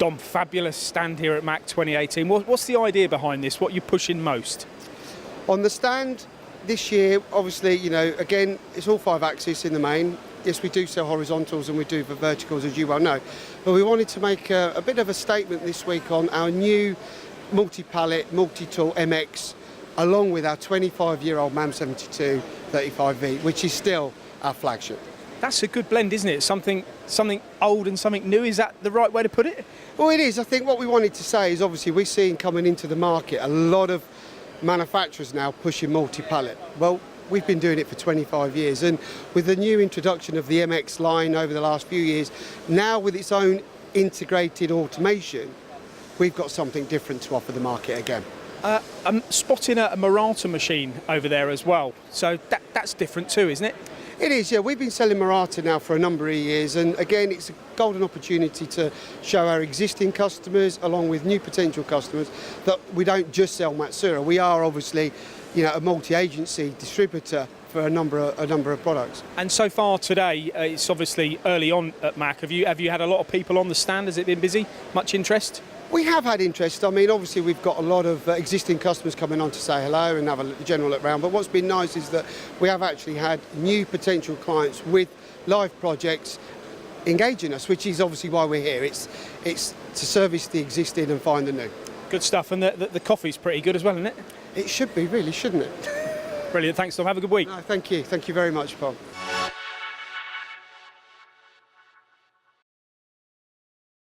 Tom, fabulous stand here at MAC 2018. What's the idea behind this? What are you pushing most? On the stand this year, obviously, you know, again, it's all 5-axis in the main. Yes, we do sell horizontals and we do verticals, as you well know. But we wanted to make a bit of a statement this week on our new multi-pallet, multi-tool MX, along with our 25-year-old MAM 72 35V, which is still our flagship. That's a good blend, isn't it? Something old and something new. Is that the right way to put it? Well, it is. I think what we wanted to say is obviously we're seeing coming into the market a lot of manufacturers now pushing multi-pallet. Well, we've been doing it for 25 years, and with the new introduction of the MX line over the last few years, now with its own integrated automation, we've got something different to offer the market again. I'm spotting a Murata machine over there as well, so that's different too, isn't it? It is, yeah. We've been selling Murata now for a number of years, and again, it's a golden opportunity to show our existing customers, along with new potential customers, that we don't just sell Matsuura. We are obviously, you know, a multi-agency distributor for a number of products. And so far today, it's obviously early on at MAC. Have you had a lot of people on the stand? Has it been busy? Much interest? We have had interest. I mean, obviously we've got a lot of existing customers coming on to say hello and have a general look around, but what's been nice is that we have actually had new potential clients with live projects engaging us, which is obviously why we're here. It's to service the existing and find the new. Good stuff, and the coffee's pretty good as well, isn't it? It should be, really, shouldn't it? Brilliant, thanks Tom, have a good week. No, thank you very much, Paul.